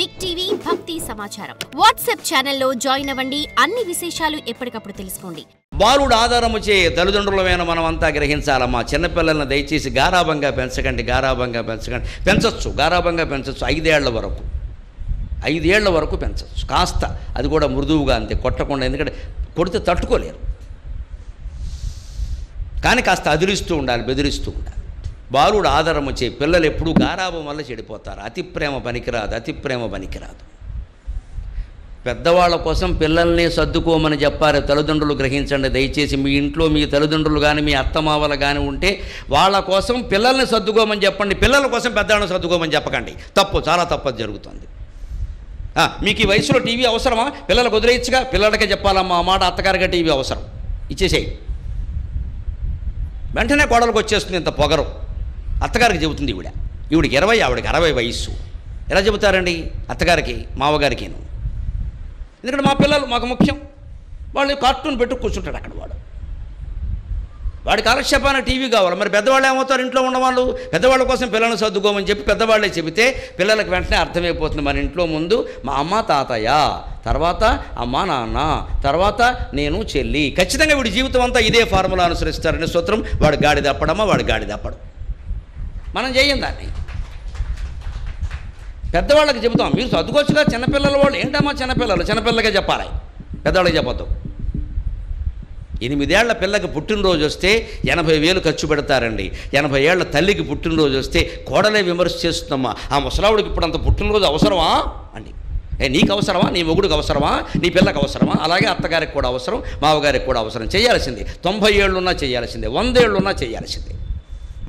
Big TV భక్తి సమాచారం WhatsApp ఛానల్లో జాయిన్ అవ్వండి. అన్ని విశేషాలు ఎప్పటికప్పుడు తెలుసుకోండి. బాలుడు ఆధారము చే తల్లిదండ్రులమైన మనమంతా గ్రహించాలమ్మా. చిన్నపిల్లల్ని దయచేసి గారాబంగా పెంచకండి, గారాబంగా పెంచకండి. పెంచొచ్చు, గారాబంగా పెంచొచ్చు. 5 ఏళ్ల వరకు, 5 ఏళ్ల వరకు పెంచవచ్చు కాస్త. అది కూడా మృదువుగా, అంతే, కొట్టకుండా. ఎందుకంటే కొడితే తట్టుకోలేరు. కానీ కాస్త అదిరిస్తూ ఉండాలి, బెదిరిస్తూ ఉండాలి. బాలుడు ఆధారము చే. పిల్లలు ఎప్పుడూ గారాబం వల్ల చెడిపోతారు. అతి ప్రేమ పనికిరాదు, అతి ప్రేమ పనికిరాదు. పెద్దవాళ్ళ కోసం పిల్లల్ని సర్దుకోమని చెప్పారు తల్లిదండ్రులు. గ్రహించండి దయచేసి. మీ ఇంట్లో మీ తల్లిదండ్రులు కానీ మీ అత్తమావలు కానీ ఉంటే వాళ్ళ కోసం పిల్లల్ని సర్దుకోమని చెప్పండి. పిల్లల కోసం పెద్దవాళ్ళని సర్దుకోమని చెప్పకండి. తప్పు, చాలా తప్పదు జరుగుతుంది. మీకు ఈ వయసులో టీవీ అవసరమా? పిల్లలకు వదిలేయచ్చుగా. పిల్లలకే చెప్పాలమ్మా ఆ మాట, అత్తగారిగా టీవీ అవసరం, ఇచ్చేసేయి. వెంటనే కోడలకు వచ్చేస్తుంది ఇంత పొగరు. అత్తగారికి చెబుతుంది ఈవిడికి 20, ఆవిడకి 60 వయస్సు. ఎలా చెబుతారండి అత్తగారికి, మావగారికిను? ఎందుకంటే మా పిల్లలు మాకు ముఖ్యం. వాళ్ళు కార్టూన్ పెట్టు కూర్చుంటాడు అక్కడ. వాడి కాలక్షేపానికి టీవీ కావాలి. మరి పెద్దవాళ్ళు ఏమవుతారు? ఇంట్లో ఉన్నవాళ్ళు పెద్దవాళ్ళ కోసం పిల్లల్ని సర్దుకోమని చెప్పి పెద్దవాళ్ళే చెబితే పిల్లలకు వెంటనే అర్థమైపోతుంది. మన ఇంట్లో ముందు మా అమ్మ తాతయ్య, తర్వాత అమ్మ నాన్న, తర్వాత నేను చెల్లి. ఖచ్చితంగా వీడి జీవితం అంతా ఇదే ఫార్ములా అనుసరిస్తారని సూత్రం. వాడు గాడి తప్పడమ్మా, వాడు గాడి తప్పడు. మనం చేయం దాన్ని. పెద్దవాళ్ళకి చెబుతాం, మీరు సర్దుకోవచ్చుగా. చిన్నపిల్లల వాళ్ళు ఏంటమ్మా చిన్నపిల్లలు? చిన్నపిల్లలకే చెప్పాలి, పెద్దవాళ్ళకి చెప్పొద్దు. 8 ఏళ్ల పిల్లకి పుట్టినరోజు వస్తే 80,000 ఖర్చు పెడతారండి. 80 ఏళ్ల తల్లికి పుట్టినరోజు వస్తే కోడలే విమర్శ చేస్తుందమ్మా. ఆ ముసలావుడికి ఇప్పుడు అంత పుట్టినరోజు అవసరమా అండి? నీకు అవసరమా? నీ మొగుడికి అవసరమా? నీ పిల్లకి అవసరమా? అలాగే అత్తగారికి కూడా అవసరం, మావగారికి కూడా అవసరం. చేయాల్సిందే. 90 ఏళ్ళున్నా చేయాల్సిందే, 100 ఏళ్ళున్నా చేయాల్సిందే.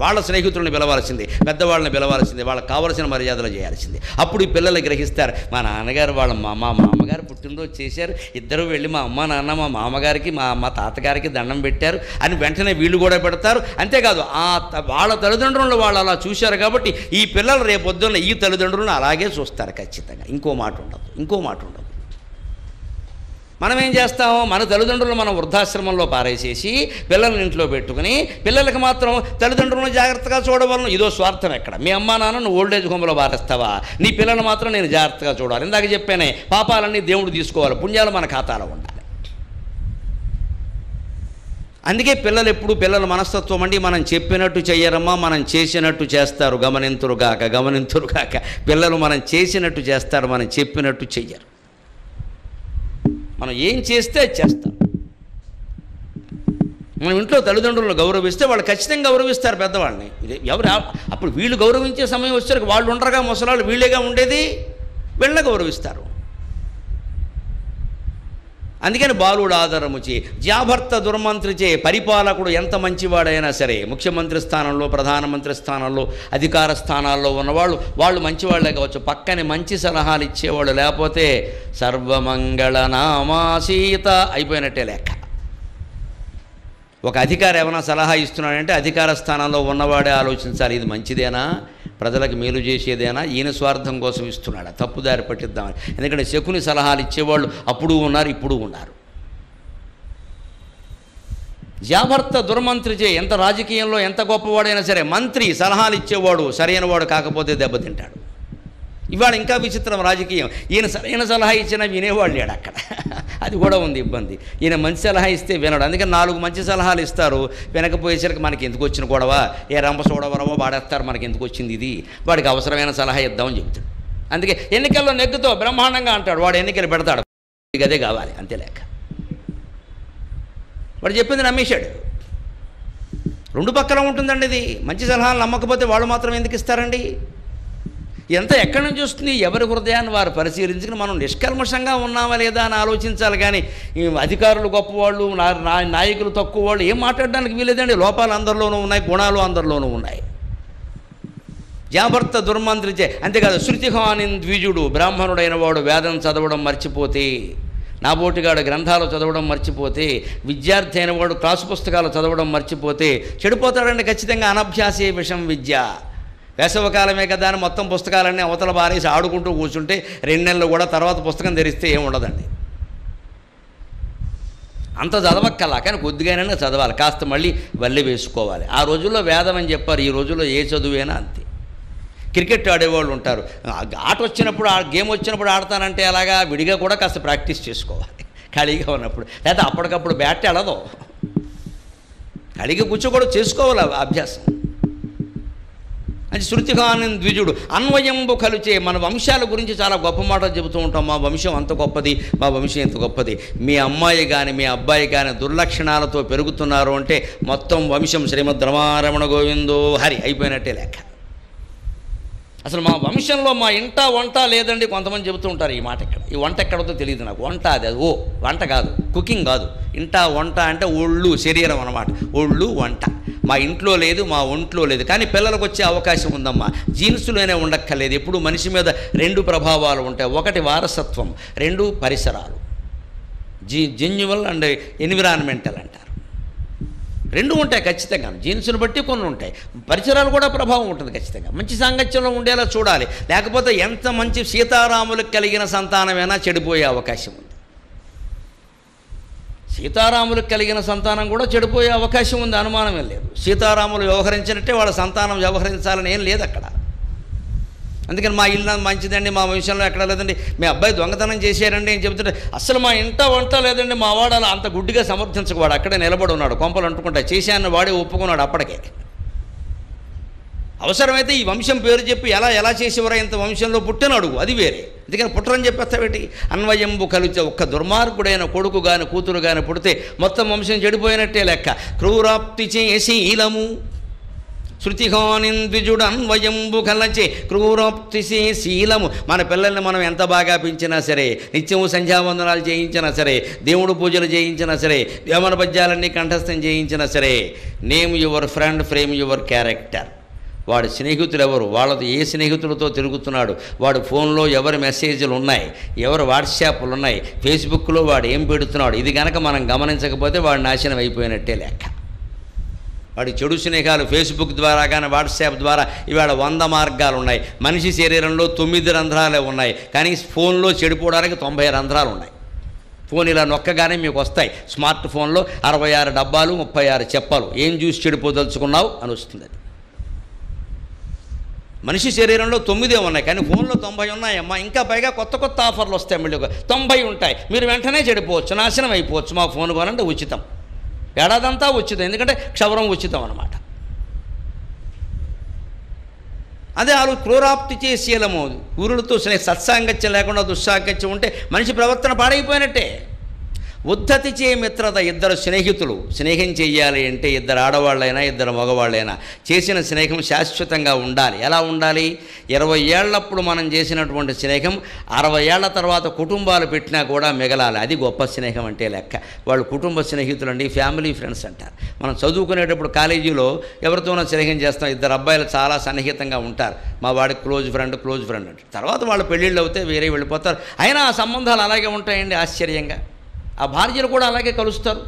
వాళ్ళ స్నేహితులను పిలవాల్సిందే, పెద్దవాళ్ళని పిలవాల్సిందే, వాళ్ళకి కావలసిన మర్యాదలు చేయాల్సిందే. అప్పుడు ఈ పిల్లలు గ్రహిస్తారు, మా నాన్నగారు వాళ్ళ మా మామగారు పుట్టినరోజు చేశారు, ఇద్దరు వెళ్ళి మా అమ్మ నాన్న మా మామగారికి మా తాతగారికి దండం పెట్టారు అని వెంటనే వీళ్ళు కూడా పెడతారు. అంతేకాదు వాళ్ళ తల్లిదండ్రులను వాళ్ళు అలా చూశారు కాబట్టి ఈ పిల్లలు రేపొద్దున్న ఈ తల్లిదండ్రులను అలాగే చూస్తారు ఖచ్చితంగా. ఇంకో మాట ఉండదు. మనం ఏం చేస్తాం? మన తల్లిదండ్రులు మనం వృద్ధాశ్రమంలో పారేసేసి పిల్లల్ని ఇంట్లో పెట్టుకుని పిల్లలకి మాత్రం తల్లిదండ్రులను జాగ్రత్తగా చూడవలను. ఇదో స్వార్థం. ఎక్కడ మీ అమ్మా నాన్న నువ్వు ఓల్డేజ్ హోమ్లో పారేస్తావా? నీ పిల్లలు మాత్రం నేను జాగ్రత్తగా చూడాలి. ఇందాక చెప్పానే, పాపాలన్నీ దేవుడు తీసుకోవాలి, పుణ్యాలు మన ఖాతాలో ఉండాలి. అందుకే పిల్లలు ఎప్పుడు పిల్లల మనస్తత్వం అండి, మనం చెప్పినట్టు చెయ్యరమ్మా, మనం చేసినట్టు చేస్తారు. గమనింతురుగాక. పిల్లలు మనం చేసినట్టు చేస్తారు, మనం చెప్పినట్టు చెయ్యరు. మనం ఏం చేస్తే చేస్తాం. మనం ఇంట్లో తల్లిదండ్రులను గౌరవిస్తే వాళ్ళు ఖచ్చితంగా గౌరవిస్తారు పెద్దవాళ్ళని. ఎవరు అప్పుడు వీళ్ళు గౌరవించే సమయం వచ్చేసరికి వాళ్ళు ఉండరుగా, ముసలాళ్ళు వీళ్ళేగా ఉండేది, వీళ్ళని గౌరవిస్తారు. అందుకని బాలుడు ఆధారము చే. జాభర్త దుర్మంత్రి చే. పరిపాలకుడు ఎంత మంచివాడైనా సరే, ముఖ్యమంత్రి స్థానంలో, ప్రధానమంత్రి స్థానంలో, అధికార స్థానాల్లో ఉన్నవాళ్ళు వాళ్ళు మంచివాళ్లే కావచ్చు, పక్కనే మంచి సలహాలు ఇచ్చేవాళ్ళు లేకపోతే సర్వమంగళనామాసీత అయిపోయినట్టే లెక్క. ఒక అధికారి ఏమైనా సలహా ఇస్తున్నాడంటే అధికార స్థానంలో ఉన్నవాడే ఆలోచించాలి, ఇది మంచిదేనా, ప్రజలకు మేలు చేసేదేనా, ఈయన స్వార్థం కోసం ఇస్తున్నాడా, తప్పుదారి పట్టిద్దామని. ఎందుకంటే శకుని సలహాలు ఇచ్చేవాళ్ళు అప్పుడు ఉన్నారు, ఇప్పుడు ఉన్నారు. జాభర్త దుర్మంత్రి చే. ఎంత రాజకీయంలో ఎంత గొప్పవాడైనా సరే మంత్రి సలహాలు ఇచ్చేవాడు సరైన వాడు కాకపోతే దెబ్బతింటాడు. ఇవాళ ఇంకా విచిత్రం రాజకీయం. ఈయన సరైన సలహా ఇచ్చినా వినేవాళ్ళు లేడు అక్కడ. అది కూడా ఉంది ఇబ్బంది. ఈయన మంచి సలహా ఇస్తే వినడు. అందుకని 4 మంచి సలహాలు ఇస్తారు, వినకపోయేసరికి మనకి ఎందుకు వచ్చిన గొడవ, ఏ రంపసోడవరమో వాడేస్తారు, మనకి ఎందుకు వచ్చింది ఇది, వాడికి అవసరమైన సలహా ఇద్దామని చెబుతాడు. అందుకే ఎన్నికల్లో నెగ్గుతో బ్రహ్మాండంగా అంటాడు, వాడు ఎన్నికలు పెడతాడు, అదే కావాలి అంతే లేక. వాడు చెప్పింది నమ్మేశాడు. 2 పక్కల ఉంటుందండి ఇది. మంచి సలహాలు నమ్మకపోతే వాళ్ళు మాత్రం ఎందుకు ఇస్తారండి? ఎంత ఎక్కడి నుంచి వస్తుంది? ఎవరి హృదయాన్ని వారు పరిశీలించుకుని మనం నిష్కల్మషంగా ఉన్నామా లేదా అని ఆలోచించాలి. కానీ ఈ అధికారులు గొప్పవాళ్ళు, నాయకులు తక్కువ వాళ్ళు ఏం మాట్లాడడానికి వీలేదండి. లోపాలు అందరిలోనూ ఉన్నాయి, గుణాలు అందరిలోనూ ఉన్నాయి. జాభర్త దుర్మంత్రి చే. అంతేకాదు శృతిహాని ద్విజుడు. బ్రాహ్మణుడైన వాడు వేదం చదవడం మర్చిపోతే, నాబోటిగాడు గ్రంథాలు చదవడం మర్చిపోతే, విద్యార్థి అయిన వాడు క్లాసు పుస్తకాలు చదవడం మర్చిపోతే చెడిపోతాడండి ఖచ్చితంగా. అనభ్యాసే విషం విద్య. వేసవకాలమే కదా అని మొత్తం పుస్తకాలన్నీ అవతల బారేసి ఆడుకుంటూ కూర్చుంటే 2 నెలలు కూడా తర్వాత పుస్తకం తెరిస్తే ఏమి ఉండదండి. అంత చదవక్కల్లా, కానీ కొద్దిగానైనా చదవాలి, కాస్త మళ్ళీ వల్లి వేసుకోవాలి. ఆ రోజుల్లో వేదం అని చెప్పారు, ఈ రోజుల్లో ఏ చదువేనా అంతే. క్రికెట్ ఆడేవాళ్ళు ఉంటారు. ఆట వచ్చినప్పుడు గేమ్ వచ్చినప్పుడు ఆడతానంటే అలాగా విడిగా కూడా కాస్త ప్రాక్టీస్ చేసుకోవాలి ఖాళీగా ఉన్నప్పుడు. లేకపోతే అప్పటికప్పుడు బ్యాట్ ఆడదు, ఖాళీగా కూర్చోకూడదు, చేసుకోవాలి అభ్యాసం. అది శృతిగాని ద్విజుడు అన్వయంబు కలుచే. మన వంశాల గురించి చాలా గొప్ప మాటలు చెబుతూ ఉంటాం. మా వంశం అంత గొప్పది, మా వంశం ఎంత గొప్పది. మీ అమ్మాయి కానీ మీ అబ్బాయి కానీ దుర్లక్షణాలతో పెరుగుతున్నారు అంటే మొత్తం వంశం శ్రీమద్ రమారమణ గోవిందో హరి అయిపోయినట్టే లెక్క. అసలు మా వంశంలో మా ఇంట వంట లేదండి. కొంతమంది చెబుతూ ఉంటారు ఈ మాట. ఈ వంట ఎక్కడతో తెలియదు నాకు. వంట అది వంట కాదు, కుకింగ్ కాదు. ఇంట వంట అంటే ఒళ్ళు, శరీరం అన్నమాట. ఒళ్ళు వంట మా ఇంట్లో లేదు, మా ఒంట్లో లేదు. కానీ పిల్లలకు వచ్చే అవకాశం ఉందమ్మా. జీన్స్లోనే ఉండక్కర్లేదు. ఎప్పుడు మనిషి మీద 2 ప్రభావాలు ఉంటాయి. ఒకటి వారసత్వం, 2 పరిసరాలు. జెన్యువల్ అండ్ ఎన్విరాన్మెంటల్ అంటారు. 2 ఉంటాయి ఖచ్చితంగా. జీన్స్ను బట్టి కొన్ని ఉంటాయి, పరిసరాలు కూడా ప్రభావం ఉంటుంది ఖచ్చితంగా. మంచి సాంగత్యంలో ఉండేలా చూడాలి. లేకపోతే ఎంత మంచి సీతారాములకు కలిగిన సంతానమైనా చెడిపోయే అవకాశం ఉంది. సీతారాములకు కలిగిన సంతానం కూడా చెడిపోయే అవకాశం ఉంది, అనుమానమే లేదు. సీతారాములు వ్యవహరించినట్టే వాళ్ళ సంతానం వ్యవహరించాలని ఏం లేదు అక్కడ. అందుకని మా ఇల్లు మంచిదండి, మా వంశంలో ఎక్కడ లేదండి, మీ అబ్బాయి దొంగతనం చేశారండి అని చెబుతుంటే అసలు మా ఇంట వంట లేదండి, మా వాడు అలా అంత గుడ్డిగా సమర్థించకవాడు. అక్కడే నిలబడి ఉన్నాడు, కొంపలు అంటుకుంటా. చేశాన్ని వాడే ఒప్పుకున్నాడు అప్పటికే. అవసరమైతే ఈ వంశం పేరు చెప్పి ఎలా చేసేవరా ఇంత వంశంలో పుట్టిన అడుగు, అది వేరే. అందుకని పుట్టరని చెప్పేస్తావేటి. అన్వయంబు కలిచే. ఒక్క దుర్మార్గుడైన కొడుకు గాని కూతురు గాని పుడితే మొత్తం వంశం చెడిపోయినట్టే లెక్క. క్రూరాప్తి శీలము శృతిగానింద్విజుడు అన్వయంబు కలచే. క్రూరాప్తి శీలము. మన పిల్లల్ని మనం ఎంత బాగా పెంచినా సరే, నిత్యము సంధ్యావందనాలు చేయించినా సరే, దేవుడు పూజలు చేయించినా సరే, వేమన పద్యాలన్నీ కంఠస్థం చేయించినా సరే, name your friend, frame your character. వాడి స్నేహితులు ఎవరు, వాళ్ళతో ఏ స్నేహితులతో తిరుగుతున్నాడు, వాడు ఫోన్లో ఎవరి మెసేజ్లు ఉన్నాయి, ఎవరు వాట్సాప్లు ఉన్నాయి, ఫేస్బుక్లో వాడు ఏం పెడుతున్నాడు, ఇది కనుక మనం గమనించకపోతే వాడు నాశనం అయిపోయినట్టే లెక్క. వాడి చెడు స్నేహాలు ఫేస్బుక్ ద్వారా కానీ వాట్సాప్ ద్వారా ఇవాళ 100 మార్గాలు ఉన్నాయి. మనిషి శరీరంలో 9 రంధ్రాలే ఉన్నాయి, కానీ ఫోన్లో చెడిపోవడానికి 90 రంధ్రాలు ఉన్నాయి. ఫోన్ ఇలా నొక్కగానే మీకు వస్తాయి. స్మార్ట్ ఫోన్లో 66 డబ్బాలు 36 చెప్పలు. ఏం చూసి చెడిపోదలుచుకున్నావు అని వస్తుంది. అది మనిషి శరీరంలో 9 ఉన్నాయి, కానీ ఫోన్లో 90 ఉన్నాయమ్మా. ఇంకా పైగా కొత్త ఆఫర్లు వస్తాయి, మళ్ళీ 90 ఉంటాయి. మీరు వెంటనే చెడిపోవచ్చు, నాశనం అయిపోవచ్చు. మా ఫోన్ కొనంటే ఉచితం, ఏడాదంతా ఉచితం, ఎందుకంటే క్షవరం ఉచితం అన్నమాట. అదే వాళ్ళు క్రూరాప్తి శీలము. ఊరులతో సత్సాంగత్యం లేకుండా దుస్సాంగత్యం ఉంటే మనిషి ప్రవర్తన పాడైపోయినట్టే. ఉద్ధతి చే మిత్రత. 2 స్నేహితులు స్నేహం చెయ్యాలి అంటే 2 ఆడవాళ్ళైనా 2 మగవాళ్ళైనా చేసిన స్నేహం శాశ్వతంగా ఉండాలి. ఎలా ఉండాలి? 20 ఏళ్లప్పుడు మనం చేసినటువంటి స్నేహం 60 ఏళ్ల తర్వాత కుటుంబాలు పెట్టినా కూడా మిగలాలి. అది గొప్ప స్నేహం అంటే లెక్క. వాళ్ళు కుటుంబ స్నేహితులు అండి, ఫ్యామిలీ ఫ్రెండ్స్ అంటారు. మనం చదువుకునేటప్పుడు కాలేజీలో ఎవరితోనో స్నేహం చేస్తాం. 2 అబ్బాయిలు చాలా సన్నిహితంగా ఉంటారు. మా వాడికి క్లోజ్ ఫ్రెండ్ అంటారు. తర్వాత వాళ్ళ పెళ్ళిళ్ళు అవుతే వేరే వెళ్ళిపోతారు. అయినా ఆ సంబంధాలు అలాగే ఉంటాయండి ఆశ్చర్యంగా. ఆ భార్యలు కూడా అలాగే కలుస్తారు.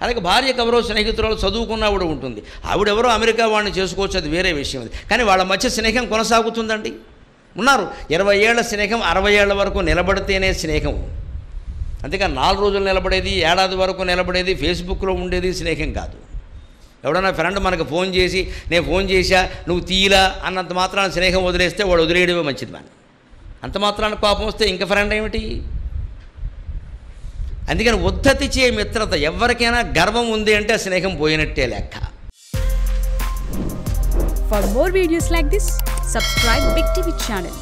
అలాగే భార్యకు ఎవరో స్నేహితురాలు చదువుకున్నవాడు ఉంటుంది. ఆవిడెవరో అమెరికా వాడిని చేసుకోవచ్చు, అది వేరే విషయం. అది కానీ వాళ్ళ మధ్య స్నేహం కొనసాగుతుందండి. ఉన్నారు 20 ఏళ్ల స్నేహం 60 ఏళ్ల వరకు నిలబడితేనే స్నేహం. అంతేకాని 4 రోజులు నిలబడేది, ఏడాది వరకు నిలబడేది, ఫేస్బుక్లో ఉండేది స్నేహం కాదు. ఎవడన్నా ఫ్రెండ్ మనకు ఫోన్ చేసి నేను ఫోన్ చేశా నువ్వు తీయలా అన్నంత మాత్రాన స్నేహం వదిలేస్తే వాడు వదిలేయడమే మంచిది. మన అంత మాత్రాన కోపం వస్తే ఇంకా ఫ్రెండ్ ఏమిటి? అందుకని ఉద్ధతి చే మిత్రత. ఎవరికైనా గర్వం ఉంది అంటే స్నేహం పోయినట్టే లెక్క. For more videos like this, subscribe Big TV channel.